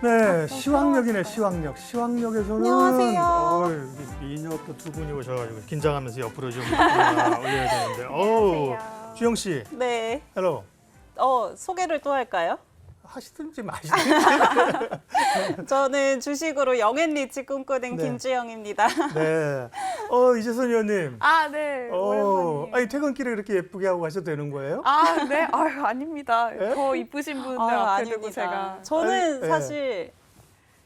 네, 시황역이네, 시황역. 시황역에서는 안녕하세요. 미녀 또 두 분이 오셔가지고 긴장하면서 옆으로 좀 올려야 되는데. 어우, 주영 씨, 네. 헬로. 소개를 또 할까요? 하시든지 마시든지. 저는 주식으로 영앤리치 꿈꾸는 네. 김주영입니다. 네. 이재선 의원님. 아, 네. 오랜만이에요. 아니 퇴근길에 이렇게 예쁘게 하고 가셔도 되는 거예요? 아, 네. 아유, 아닙니다. 네? 더 이쁘신 분들 앞에 두고 제가. 저는 아니, 사실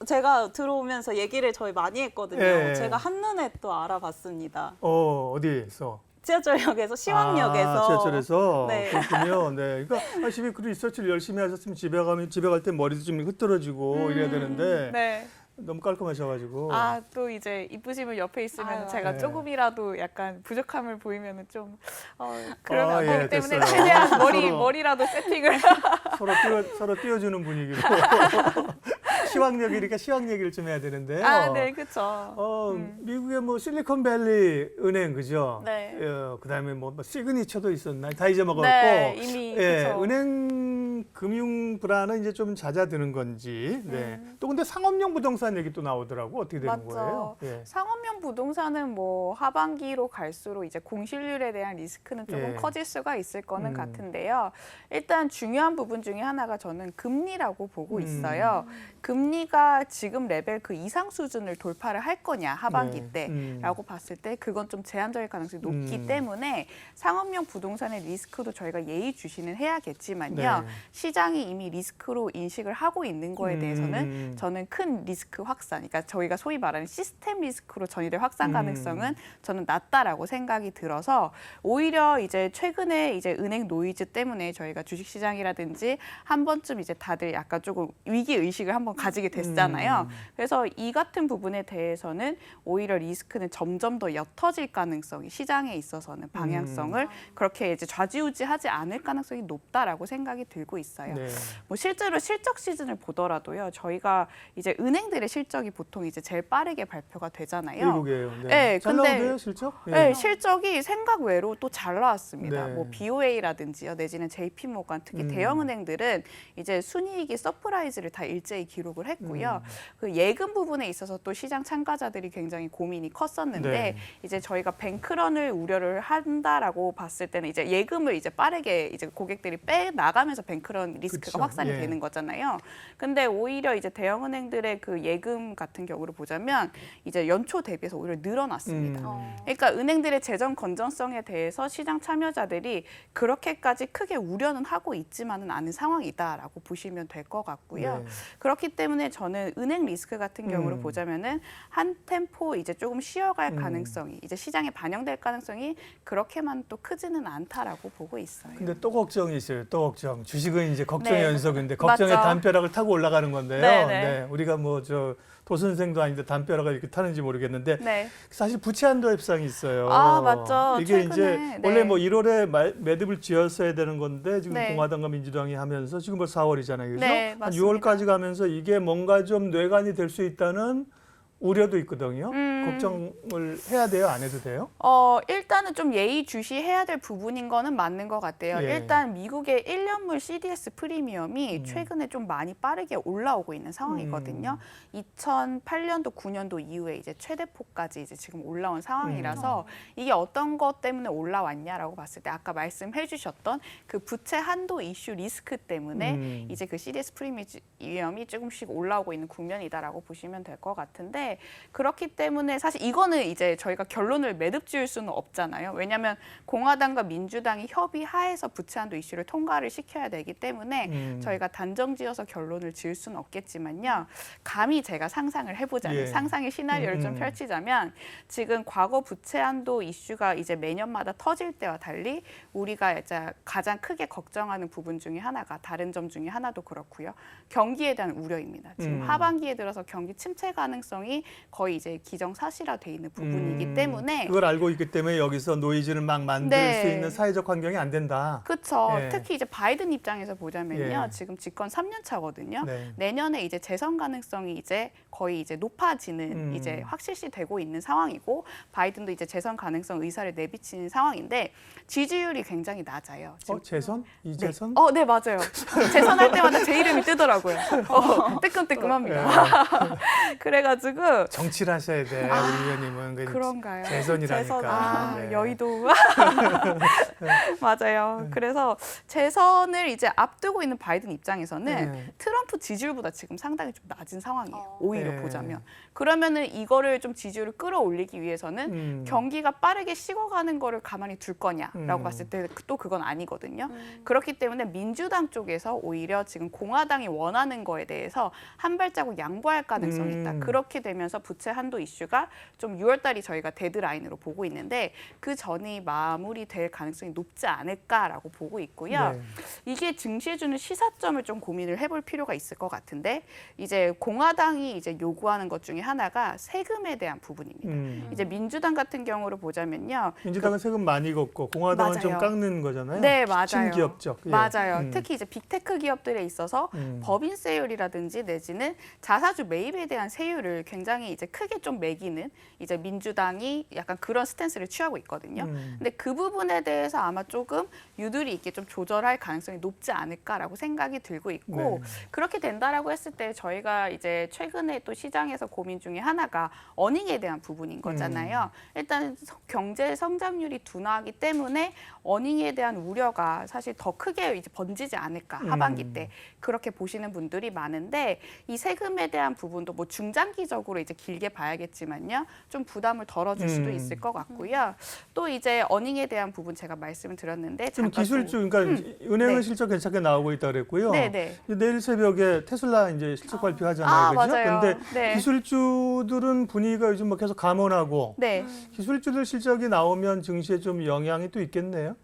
제가 들어오면서 얘기를 저희 많이 했거든요. 예. 제가 한눈에 또 알아봤습니다. 어디에서? 지하철역에서, 시황역에서. 지하철에서. 네. 그렇군요. 네. 그러니까 집에 그 리서치를 열심히 하셨으면 집에 갈 때 머리도 좀 흐트러지고 이래야 되는데 네. 너무 깔끔하셔가지고. 아, 또 이제 이쁘신 분 옆에 있으면 아유. 제가 네. 조금이라도 약간 부족함을 보이면 좀 그러면 안 예, 되기 때문에 됐어요. 최대한 서로. 머리라도 세팅을. 서로 띄워주는 분위기로. 시황역이니까 시황 얘기를 좀 해야 되는데요. 아, 네, 그렇죠. 미국의 뭐 실리콘밸리 은행 그죠? 네. 그다음에 뭐 시그니처도 있었나? 다 잊어먹었고. 네, 이미 예, 그쵸. 은행 금융 불안은 이제 좀 잦아드는 건지. 네. 또 근데 상업용 부동산 얘기 또 나오더라고. 어떻게 되는 맞죠. 거예요? 예. 상업용 부동산은 뭐 하반기로 갈수록 이제 공실률에 대한 리스크는 조금 예. 커질 수가 있을 거는 같은데요. 일단 중요한 부분 중에 하나가 저는 금리라고 보고 있어요. 금리가 지금 레벨 그 이상 수준을 돌파를 할 거냐 하반기 네. 때라고 봤을 때 그건 좀 제한적일 가능성이 높기 때문에 상업용 부동산의 리스크도 저희가 예의주시는 해야겠지만요. 네. 시장이 이미 리스크로 인식을 하고 있는 거에 대해서는 저는 큰 리스크 확산, 그러니까 저희가 소위 말하는 시스템 리스크로 전이될 확산 가능성은 저는 낮다라고 생각이 들어서 오히려 이제 최근에 이제 은행 노이즈 때문에 저희가 주식시장이라든지 한 번쯤 이제 다들 약간 조금 위기 의식을 한번 가지게 됐잖아요. 그래서 이 같은 부분에 대해서는 오히려 리스크는 점점 더 옅어질 가능성이 시장에 있어서는 방향성을 그렇게 이제 좌지우지하지 않을 가능성이 높다라고 생각이 들고 있어요. 네. 뭐 실제로 실적 시즌을 보더라도요. 저희가 이제 은행들의 실적이 보통 이제 제일 빠르게 발표가 되잖아요. 미국이에요. 네. 네, 잘 근데 나오고요, 실적? 예. 네, 실적이 생각 외로 또 잘 나왔습니다. 네. 뭐 BOA라든지요, 내지는 JP모건 특히 대형 은행들은 이제 순이익이 서프라이즈를 다 일제히 기록을 했고요. 그 예금 부분에 있어서 또 시장 참가자들이 굉장히 고민이 컸었는데 네. 이제 저희가 뱅크런을 우려를 한다라고 봤을 때는 이제 예금을 이제 빠르게 이제 고객들이 빼 나가면서 뱅크런 리스크가 그쵸. 확산이 예. 되는 거잖아요. 근데 오히려 이제 대형 은행들의 그 예금 같은 경우를 보자면 이제 연초 대비해서 오히려 늘어났습니다. 그러니까 은행들의 재정 건전성에 대해서 시장 참여자들이 그렇게까지 크게 우려는 하고 있지만은 않은 상황이다라고 보시면 될 것 같고요. 네. 그렇기 때문에 저는 은행 리스크 같은 경우를 보자면은 한 템포 이제 조금 쉬어갈 가능성이 이제 시장에 반영될 가능성이 그렇게만 또 크지는 않다라고 보고 있어요. 근데 또 걱정이 있어요. 또 걱정. 주식은 이제 걱정의 네. 연속인데 걱정의 맞죠. 담벼락을 타고 올라가는 건데요. 네, 네. 우리가 뭐 도선생도 아닌데 담벼락을 이렇게 타는지 모르겠는데 네. 사실 부채 한도 협상이 있어요. 아, 맞죠. 이게 최근에, 이제 네. 원래 뭐 1월에 매듭을 지었어야 되는 건데 지금 네. 공화당과 민주당이 하면서 지금 벌써 4월이잖아요. 그죠? 네, 한 맞습니다. 6월까지 가면서 이게 뭔가 좀 뇌관이 될 수 있다는 우려도 있거든요. 걱정을 해야 돼요? 안 해도 돼요? 일단은 좀 예의주시해야 될 부분인 거는 맞는 것 같아요. 예. 일단 미국의 1년물 CDS 프리미엄이 최근에 좀 많이 빠르게 올라오고 있는 상황이거든요. 2008년도, 9년도 이후에 이제 최대폭까지 이제 지금 올라온 상황이라서 이게 어떤 것 때문에 올라왔냐라고 봤을 때 아까 말씀해 주셨던 그 부채 한도 이슈 리스크 때문에 이제 그 CDS 프리미엄이 조금씩 올라오고 있는 국면이다라고 보시면 될 것 같은데 그렇기 때문에 사실 이거는 이제 저희가 결론을 매듭 지을 수는 없잖아요. 왜냐하면 공화당과 민주당이 협의하에서 부채 한도 이슈를 통과를 시켜야 되기 때문에 저희가 단정지어서 결론을 지을 수는 없겠지만요. 감히 제가 상상을 해보자면 예. 상상의 시나리오를 좀 펼치자면 지금 과거 부채 한도 이슈가 이제 매년마다 터질 때와 달리 우리가 이제 가장 크게 걱정하는 부분 중에 하나가 다른 점 중에 하나도 그렇고요. 경기에 대한 우려입니다. 지금 하반기에 들어서 경기 침체 가능성이 부분이 거의 이제 기정사실화돼 있는 부분이기 때문에 그걸 알고 있기 때문에 여기서 노이즈를 막 만들 네. 수 있는 사회적 환경이 안 된다. 그렇죠. 예. 특히 이제 바이든 입장에서 보자면요. 예. 지금 집권 3년 차거든요. 네. 내년에 이제 재선 가능성이 이제 거의 이제 높아지는 이제 확실시 되고 있는 상황이고 바이든도 이제 재선 가능성 의사를 내비치는 상황인데 지지율이 굉장히 낮아요. 지금. 재선? 이재선? 네 맞아요. 재선할 때마다 제 이름이 뜨더라고요. 뜨끔뜨끔합니다. 그래가지고 정치를 하셔야 돼, 우리 의원님은. 그런가요? 재선이라니까. 네. 여의도 맞아요. 그래서 재선을 이제 앞두고 있는 바이든 입장에서는 네. 트럼프 지지율보다 지금 상당히 좀 낮은 상황이에요. 오히려 네. 보자면 그러면은 이거를 좀 지지율을 끌어올리기 위해서는 경기가 빠르게 식어가는 거를 가만히 둘 거냐라고 봤을 때 또 그건 아니거든요. 그렇기 때문에 민주당 쪽에서 오히려 지금 공화당이 원하는 거에 대해서 한 발자국 양보할 가능성이 있다. 그렇게 되면서 부채 한도 이슈가 좀 6월 달이 저희가 데드라인으로 보고 있는데 그 전이 마무리될 가능성이 높지 않을까라고 보고 있고요. 네. 이게 증시해주는 시사점을 좀 고민을 해볼 필요가 있을 것 같은데 이제 공화당이 이제 요구하는 것 중에 하나가 세금에 대한 부분입니다. 이제 민주당 같은 경우를 보자면요. 민주당은 세금 많이 걷고 공화당은 맞아요. 좀 깎는 거잖아요. 네, 맞아요. 친기업적. 예. 맞아요. 특히 이제 빅테크 기업들에 있어서 음. 법인세율이라든지 내지는 자사주 매입에 대한 세율을 굉장히 이제 크게 좀 매기는 이제 민주당이 약간 그런 스탠스를 취하고 있거든요. 근데 그 부분에 대해서 아마 조금 유두리 있게 좀 조절할 가능성이 높지 않을까라고 생각이 들고 있고 네. 그렇게 된다라고 했을 때 저희가 이제 최근에 또 시장에서 고민 중에 하나가 어닝에 대한 부분인 거잖아요. 일단 경제 성장률이 둔화하기 때문에 어닝에 대한 우려가 사실 더 크게 이제 번지지 않을까 하반기 때 그렇게 보시는 분들이 많은데 이 세금에 대한 부분도 뭐 중장기적으로 이제 길게 봐야겠지만요 좀 부담을 덜어줄 수도 있을 것 같고요. 또 이제 어닝에 대한 부분 제가 말씀을 드렸는데 좀 잠깐 기술주, 그러니까 은행은 네. 실적 괜찮게 나오고 있다 그랬고요. 네네. 내일 새벽에 테슬라 이제 실적 발표하잖아요, 그죠? 맞아요. 근데 네. 기술주들은 분위기가 요즘 뭐 계속 감원하고 네. 기술주들 실적이 나오면 증시에 좀 영향이 또 있겠네요.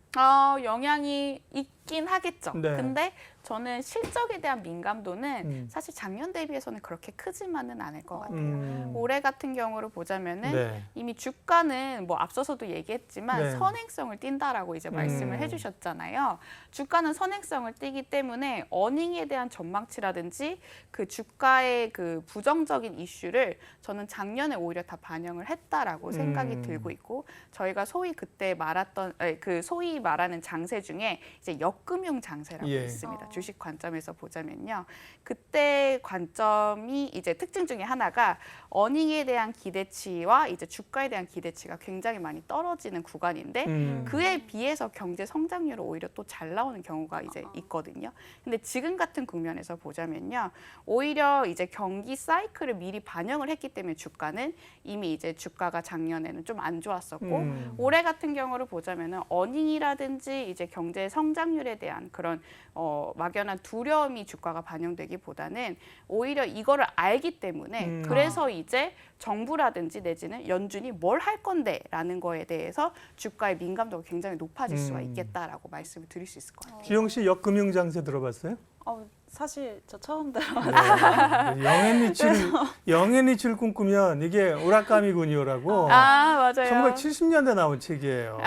영향이 있긴 하겠죠. 네. 근데 저는 실적에 대한 민감도는 사실 작년 대비해서는 그렇게 크지만은 않을 것 같아요. 올해 같은 경우를 보자면은 네. 이미 주가는 뭐 앞서서도 얘기했지만 네. 선행성을 띈다라고 이제 말씀을 해주셨잖아요. 주가는 선행성을 띠기 때문에 어닝에 대한 전망치라든지 그 주가의 그 부정적인 이슈를 저는 작년에 오히려 다 반영을 했다라고 생각이 들고 있고 저희가 소위 그때 말했던 그 소위 말하는 장세 중에 이제 역금융 장세라고 예. 있습니다. 주식 관점에서 보자면요. 그때 관점이 이제 특징 중에 하나가 어닝에 대한 기대치와 이제 주가에 대한 기대치가 굉장히 많이 떨어지는 구간인데 그에 비해서 경제 성장률은 오히려 또 잘 나오는 경우가 이제 있거든요. 근데 지금 같은 국면에서 보자면요. 오히려 이제 경기 사이클을 미리 반영을 했기 때문에 주가는 이미 이제 주가가 작년에는 좀 안 좋았었고 올해 같은 경우를 보자면은 어닝이라든지 이제 경제 성장률에 대한 그런 막연한 두려움이 주가가 반영되기보다는 오히려 이거를 알기 때문에 그래서 이제 정부라든지 내지는 연준이 뭘 할 건데라는 거에 대해서 주가의 민감도가 굉장히 높아질 수가 있겠다라고 말씀을 드릴 수 있을 것 같아요. 주영 씨 역금융 장세 들어봤어요? 사실 저 처음 들어봤어요. 네. 영앤리치를 꿈꾸면 이게 우라카미군요라고 맞아요. 1970년대 나온 책이에요.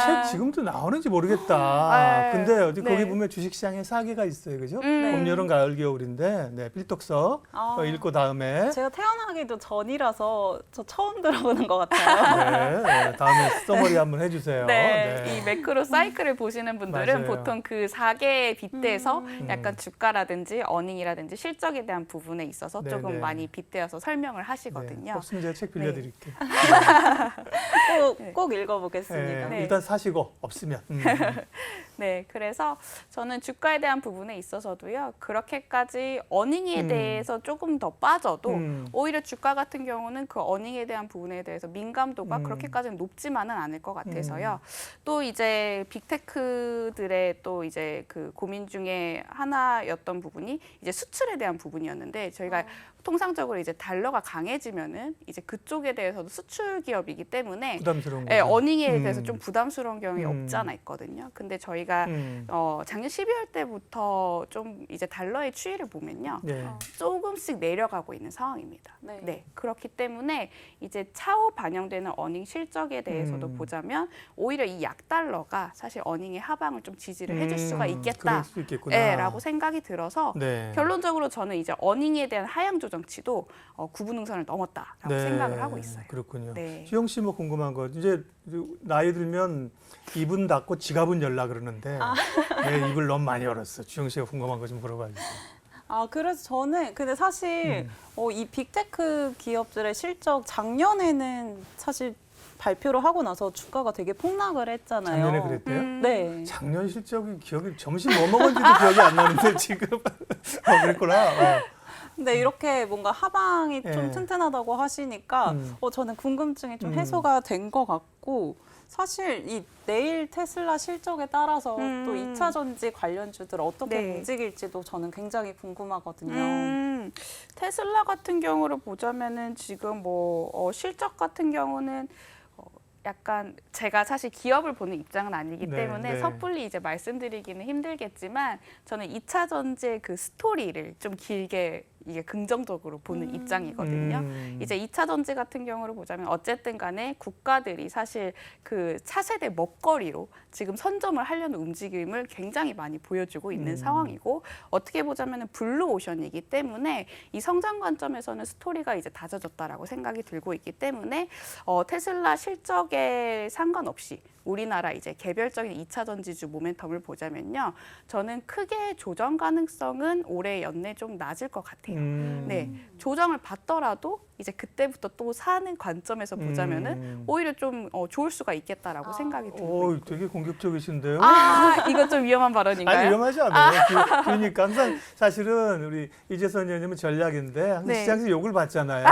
책 지금도 나오는지 모르겠다. 네. 근데 어디 거기 네. 보면 주식시장에 사계가 있어요, 그죠? 봄, 여름, 가을, 겨울인데 네, 필독서 읽고 다음에 제가 태어나기도 전이라서 저 처음 들어보는 것 같아요. 네, 다음에 써머리 한번 해주세요. 네, 네. 이 매크로 사이클을 보시는 분들은 맞아요. 보통 그 4개에 빗대서 약간 주가라든지 어닝이라든지 실적에 대한 부분에 있어서 조금 네. 많이 빗대어서 설명을 네, 하시거든요. 없으면 제가 책 빌려드릴게요. 꼭 읽어보겠습니다. 네. 일단 사시고 없으면. 네, 그래서 저는 주가에 대한 부분에 있어서도요. 그렇게까지 어닝에 대해서 조금 더 빠져도 오히려 주가 같은 경우는 그 어닝에 대한 부분에 대해서 민감도가 그렇게까지는 높지만은 않을 것 같아서요. 또 이제 빅테크들의 또 이제 그 고민 중에 하나였던 부분이 이제 수출에 대한 부분이었는데 저희가 통상적으로 이제 달러가 강해지면은 이제 그쪽에 대해서도 수출 기업이기 때문에 부담스러운 예, 거죠. 어닝에 대해서 좀 부담스러운 경향이 음. 없지 않아 있거든요. 근데 저희가 작년 12월 때부터 좀 이제 달러의 추이를 보면요. 네. 조금씩 내려가고 있는 상황입니다. 네. 그렇기 때문에 이제 차후 반영되는 어닝 실적에 대해서도 보자면 오히려 이 약달러가 사실 어닝의 하방을 좀 지지를 해줄 수가 그럴 있겠다. 수 있겠구나. 네, 라고 생각이 들어서 네. 결론적으로 저는 이제 어닝에 대한 하향 조정치도 9분 응선을 넘었다라고 네. 생각을 하고 있어요. 그렇군요. 네. 수영 씨 뭐 궁금한 거 이제 나이 들면 입은 닫고 지갑은 열라 그러는데 네, 입을 너무 많이 열었어. 주영 씨가 궁금한 거 좀 물어봐 주세요. 그래서 저는 근데 사실 이 빅테크 기업들의 실적 작년에는 사실 발표를 하고 나서 주가가 되게 폭락을 했잖아요. 작년에 그랬대요? 네. 작년 실적이 기억이 점심 뭐 먹었는지도 기억이 안 나는데 지금 그랬구나. 근데 이렇게 뭔가 하방이 예. 좀 튼튼하다고 하시니까 저는 궁금증이 좀 해소가 된 것 같고 사실 이 내일 테슬라 실적에 따라서 또 2차 전지 관련주들 어떻게 네. 움직일지도 저는 굉장히 궁금하거든요. 테슬라 같은 경우를 보자면은 지금 실적 같은 경우는 약간 제가 사실 기업을 보는 입장은 아니기 네, 때문에 네. 섣불리 이제 말씀드리기는 힘들겠지만 저는 2차 전지의 그 스토리를 좀 길게 이게 긍정적으로 보는 입장이거든요. 이제 2차 전지 같은 경우를 보자면 어쨌든 간에 국가들이 사실 그 차세대 먹거리로 지금 선점을 하려는 움직임을 굉장히 많이 보여주고 있는 상황이고 어떻게 보자면 블루오션이기 때문에 이 성장 관점에서는 스토리가 이제 다져졌다라고 생각이 들고 있기 때문에 테슬라 실적에 상관없이 우리나라 이제 개별적인 2차 전지주 모멘텀을 보자면요. 저는 크게 조정 가능성은 올해 연내 좀 낮을 것 같아요. 네, 조정을 받더라도 이제 그때부터 또 사는 관점에서 보자면은 오히려 좀 좋을 수가 있겠다라고 생각이 들고 있고. 되게 공격적이신데요? 이거 좀 위험한 발언인가요? 아니 위험하지 않아요. 그러니까 항상 사실은 우리 이재선 의원님은 전략인데 항상 네. 시장에서 욕을 받잖아요.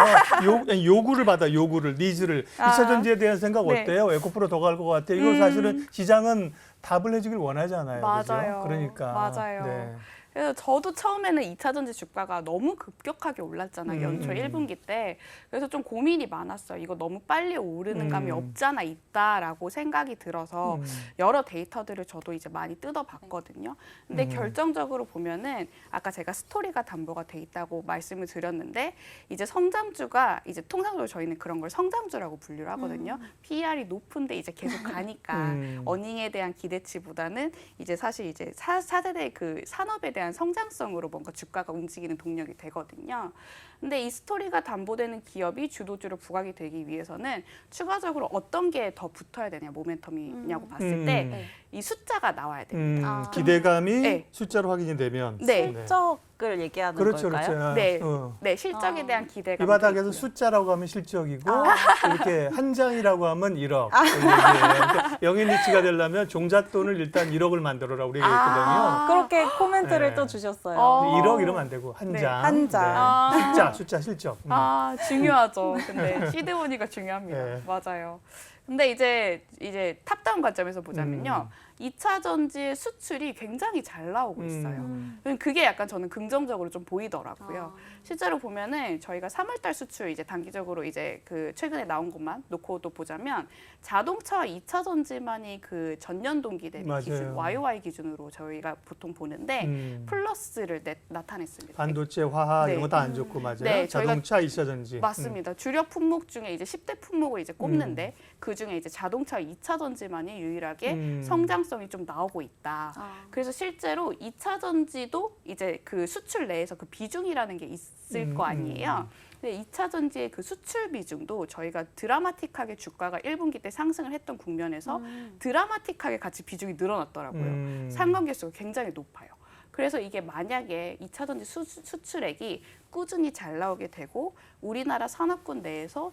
요구를 받아 요구를 니즈를 2차 전지에 대한 생각 네. 어때요? 에코프로 더 갈 것 같아요. 이걸 사실은 시장은 답을 해주길 원하잖아요. 맞아요. 그죠? 그러니까 맞아요. 네. 그래서 저도 처음에는 2차 전지 주가가 너무 급격하게 올랐잖아요. 연초 1분기 때. 그래서 좀 고민이 많았어요. 이거 너무 빨리 오르는 감이 없지 않아 있다라고 생각이 들어서 여러 데이터들을 저도 이제 많이 뜯어봤거든요. 근데 결정적으로 보면은 아까 제가 스토리가 담보가 돼 있다고 말씀을 드렸는데 이제 성장주가 이제 통상적으로 저희는 그런 걸 성장주라고 분류를 하거든요. PER이 높은데 이제 계속 가니까 어닝에 대한 기대치보다는 이제 사실 이제 4세대 그 산업에 대한 성장성으로 뭔가 주가가 움직이는 동력이 되거든요. 근데 이 스토리가 담보되는 기업이 주도주로 부각이 되기 위해서는 추가적으로 어떤 게 더 붙어야 되냐 모멘텀이냐고 봤을 때 이 숫자가 나와야 됩니다. 기대감이 네. 숫자로 확인이 되면 네. 실적을 얘기하는 그렇죠, 걸까요? 그렇죠. 네, 어. 네 실적에 대한 기대감. 이 바닥에서 숫자라고 하면 실적이고 이렇게 한 장이라고 하면 1억. 그러니까 영인리치가 되려면 종잣돈을 일단 1억을 만들어라 우리 얘기했거든요. 그렇게 코멘트를 네. 또 주셨어요. 1억 이러면 안 되고 한 네. 장. 한 장. 네. 숫자 실적. 중요하죠. 근데 시드머니가 중요합니다. 네. 맞아요. 근데 이제 탑다운 관점에서 보자면요. 2차 전지의 수출이 굉장히 잘 나오고 있어요. 그게 약간 저는 긍정적으로 좀 보이더라고요. 실제로 보면은 저희가 3월달 수출 이제 단기적으로 이제 그 최근에 나온 것만 놓고도 보자면 자동차와 2차 전지만이 그 전년 동기 대비 맞아요. 기준 YOY 기준으로 저희가 보통 보는데 플러스를 나타냈습니다. 반도체, 화학 네. 이런 거 다 안 좋고 맞아요. 네, 자동차, 2차 전지. 맞습니다. 주력 품목 중에 이제 10대 품목을 이제 꼽는데 그 중에 이제 자동차 2차 전지만이 유일하게 성장성이 좀 나오고 있다. 그래서 실제로 2차 전지도 이제 그 수출 내에서 그 비중이라는 게 있을 거 아니에요. 근데 2차 전지의 그 수출 비중도 저희가 드라마틱하게 주가가 1분기 때 상승을 했던 국면에서 드라마틱하게 같이 비중이 늘어났더라고요. 상관계수가 굉장히 높아요. 그래서 이게 만약에 2차 전지 수출액이 꾸준히 잘 나오게 되고 우리나라 산업군 내에서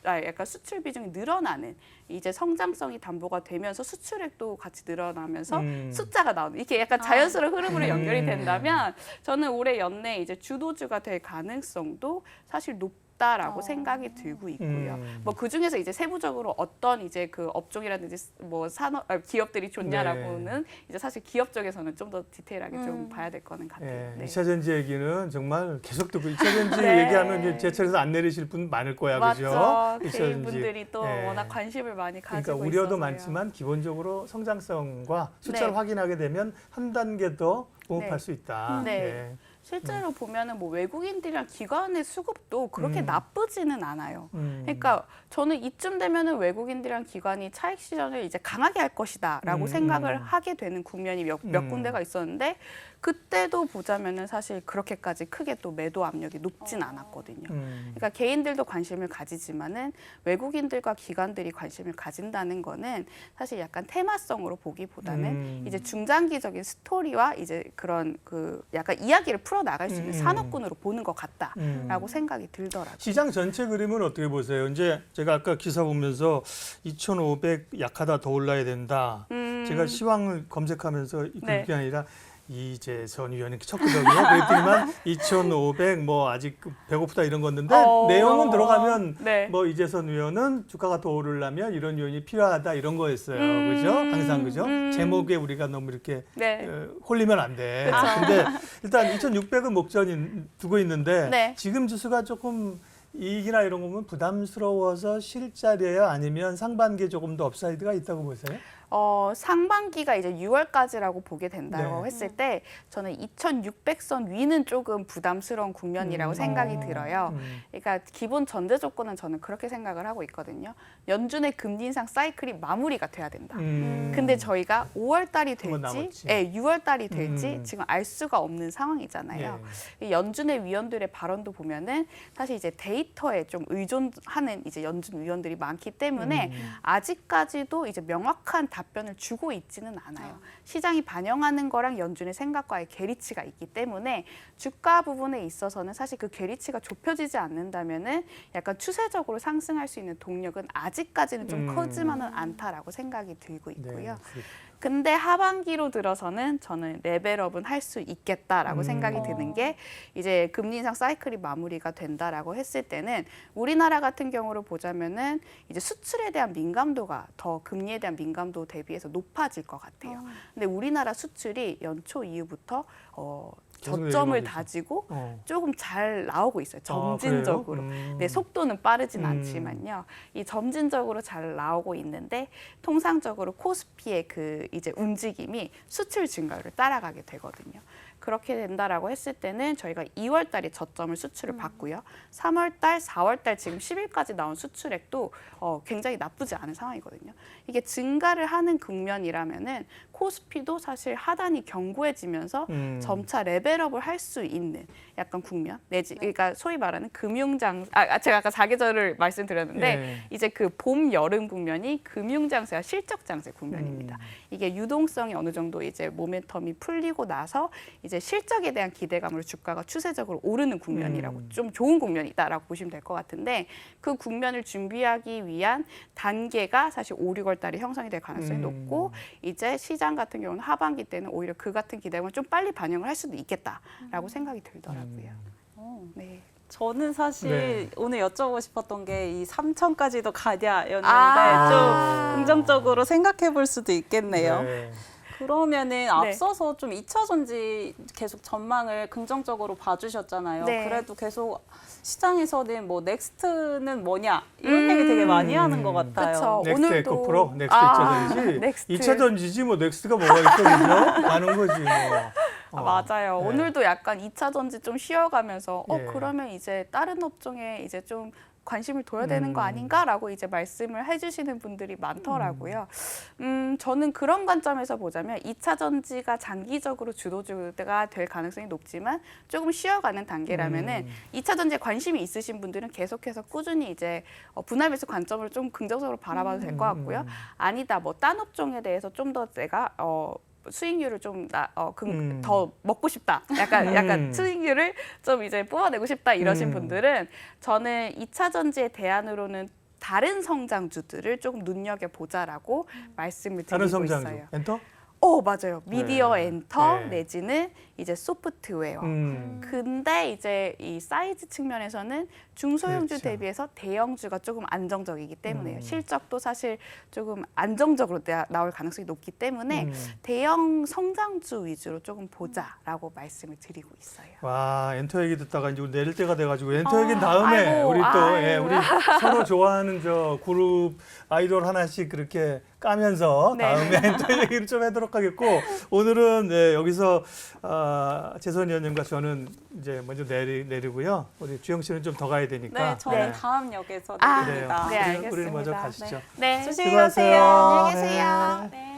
약간 수출 비중이 늘어나는 이제 성장성이 담보가 되면서 수출액도 같이 늘어나면서 숫자가 나오는 이게 약간 자연스러운 흐름으로 연결이 된다면 저는 올해 연내 이제 주도주가 될 가능성도 사실 없다라고 생각이 들고 있고요. 뭐 그 중에서 이제 세부적으로 어떤 이제 그 업종이라든지 뭐 기업들이 좋냐라고는 이제 사실 기업 쪽에서는 좀 더 디테일하게 좀 봐야 될 거는 같아요. 예, 네. 2차 전지 얘기는 정말 계속 듣고 2차 전지 네. 얘기하면 이제 제철에서 안 내리실 분 많을 거야, 그죠? 맞죠. 2차 개인분들이 또 예. 워낙 관심을 많이 가지고 그러니까 우려도 있어서요. 많지만 기본적으로 성장성과 숫자를 네. 확인하게 되면 한 단계 더 공급할 네. 수 있다. 네. 예. 실제로 보면은 뭐 외국인들이랑 기관의 수급도 그렇게 나쁘지는 않아요. 음. 그러니까 저는 이쯤 되면은 외국인들이랑 기관이 차익 실현을 이제 강하게 할 것이다라고 생각을 하게 되는 국면이 몇 군데가 있었는데 그때도 보자면은 사실 그렇게까지 크게 또 매도 압력이 높진 않았거든요. 그러니까 개인들도 관심을 가지지만은 외국인들과 기관들이 관심을 가진다는 거는 사실 약간 테마성으로 보기보다는 이제 중장기적인 스토리와 이제 그런 그 약간 이야기를 풀어 나갈 수 있는 산업군으로 보는 것 같다라고 생각이 들더라고요. 시장 전체 그림은 어떻게 보세요? 이제 제가 아까 기사 보면서 2,500 약하다 더 올라야 된다. 제가 시황을 검색하면서 네. 그게 아니라 이재선 의원이 쳤거든요. 그랬더니만 2,500 뭐 아직 배고프다 이런 건데 내용은 들어가면 네. 뭐 이재선 의원은 주가가 더 오르려면 이런 요인이 필요하다 이런 거였어요. 그죠? 항상 그죠? 제목에 우리가 너무 이렇게 네. 홀리면 안 돼. 그쵸. 근데 일단 2,600은 목전이 두고 있는데 네. 지금 지수가 조금 이익이나 이런 거 보면 부담스러워서 실자리예요? 아니면 상반기에 조금 더 업사이드가 있다고 보세요? 상반기가 이제 6월까지라고 보게 된다고 네. 했을 때 저는 2,600선 위는 조금 부담스러운 국면이라고 생각이 들어요. 그러니까 기본 전제 조건은 저는 그렇게 생각을 하고 있거든요. 연준의 금리 인상 사이클이 마무리가 돼야 된다. 근데 저희가 5월 달이 한번 될지, 남았지. 6월 달이 될지 지금 알 수가 없는 상황이잖아요. 이 연준의 위원들의 발언도 보면은 사실 이제 데이터에 좀 의존하는 이제 연준 위원들이 많기 때문에 아직까지도 이제 명확한 답변을 주고 있지는 않아요. 시장이 반영하는 거랑 연준의 생각과의 괴리치가 있기 때문에 주가 부분에 있어서는 사실 그 괴리치가 좁혀지지 않는다면은 약간 추세적으로 상승할 수 있는 동력은 아직까지는 좀 크지만은 않다라고 생각이 들고 있고요. 네. 근데 하반기로 들어서는 저는 레벨업은 할 수 있겠다라고 생각이 드는 게 이제 금리 인상 사이클이 마무리가 된다라고 했을 때는 우리나라 같은 경우를 보자면은 이제 수출에 대한 민감도가 더 금리에 대한 민감도 대비해서 높아질 것 같아요. 근데 우리나라 수출이 연초 이후부터 저점을 내려가고 다지고 있어. 조금 잘 나오고 있어요. 그래요? 점진적으로. 네, 속도는 빠르진 않지만요. 이 점진적으로 잘 나오고 있는데 통상적으로 코스피의 그 이제 움직임이 수출 증가율을 따라가게 되거든요. 그렇게 된다라고 했을 때는 저희가 2월 달에 저점을 수출을 받고요. 3월 달, 4월 달 지금 10일까지 나온 수출액도 굉장히 나쁘지 않은 상황이거든요. 이게 증가를 하는 국면이라면은 코스피도 사실 하단이 견고해지면서 점차 레벨업을 할 수 있는 약간 국면 내지 그러니까 소위 말하는 금융장 제가 아까 사계절을 말씀드렸는데 네. 이제 그 봄 여름 국면이 금융장세와 실적장세 국면입니다. 이게 유동성이 어느 정도 이제 모멘텀이 풀리고 나서 이제 실적에 대한 기대감으로 주가가 추세적으로 오르는 국면이라고 좀 좋은 국면이다라고 보시면 될 것 같은데 그 국면을 준비하기 위한 단계가 사실 5, 6월 달에 형성이 될 가능성이 높고 이제 시장 같은 경우는 하반기 때는 오히려 그 같은 기대감을 좀 빨리 반영을 할 수도 있겠다라고 생각이 들더라고요. 네. 저는 사실 네. 오늘 여쭤보고 싶었던 게 이 3천까지도 가냐였는데 아. 좀 긍정적으로 생각해 볼 수도 있겠네요. 네. 그러면은 앞서서 좀 2차 전지 계속 전망을 긍정적으로 봐주셨잖아요. 네. 그래도 계속 시장에서는 뭐 넥스트는 뭐냐 이런 얘기 되게 많이 하는 것 같아요. 그쵸. 넥스트 오늘도- 에코프로, 넥스트 아, 2차 전지. 넥스트. 2차 전지지 뭐 넥스트가 뭐가 있어, 그죠? 많은 거지 뭐. 맞아요. 네. 오늘도 약간 2차 전지 좀 쉬어가면서 예. 그러면 이제 다른 업종에 이제 좀 관심을 둬야 되는 거 아닌가라고 이제 말씀을 해주시는 분들이 많더라고요. 저는 그런 관점에서 보자면 2차 전지가 장기적으로 주도주가 될 가능성이 높지만 조금 쉬어가는 단계라면은 2차 전지에 관심이 있으신 분들은 계속해서 꾸준히 이제 분할 매수 관점으로 좀 긍정적으로 바라봐도 될 것 같고요. 아니다, 뭐 딴 업종에 대해서 좀 더 내가 수익률을 좀 더 먹고 싶다. 약간 수익률을 좀 이제 뽑아내고 싶다 이러신 분들은 저는 2차 전지의 대안으로는 다른 성장주들을 조금 눈여겨보자라고 말씀을 드리고 다른 성장주. 있어요. 엔터? 맞아요. 미디어 네. 엔터 네. 내지는 이제 소프트웨어. 음. 근데 이제 이 사이즈 측면에서는 중소형주 그렇죠. 대비해서 대형주가 조금 안정적이기 때문에요. 음. 실적도 사실 조금 안정적으로 나올 가능성이 높기 때문에 음. 대형 성장주 위주로 조금 보자라고 말씀을 드리고 있어요. 와, 엔터 얘기 듣다가 이제 내릴 때가 돼가지고 엔터 얘기는 다음에 아이고, 우리 또 아이고. 예, 우리 서로 좋아하는 저 그룹 아이돌 하나씩 그렇게 까면서 네. 다음에 엔터 얘기를 좀 하도록 하겠고 오늘은 네, 여기서 재선 위원님과 저는 이제 먼저 내리고요. 우리 주영 씨는 좀 더 가야 되니까. 네, 저는 네. 다음 역에서 아, 내립니다. 네, 우리는 먼저 알겠습니다. 가시죠. 네. 조심히 수고하세요. 가세요. 안녕히 계세요. 네. 네.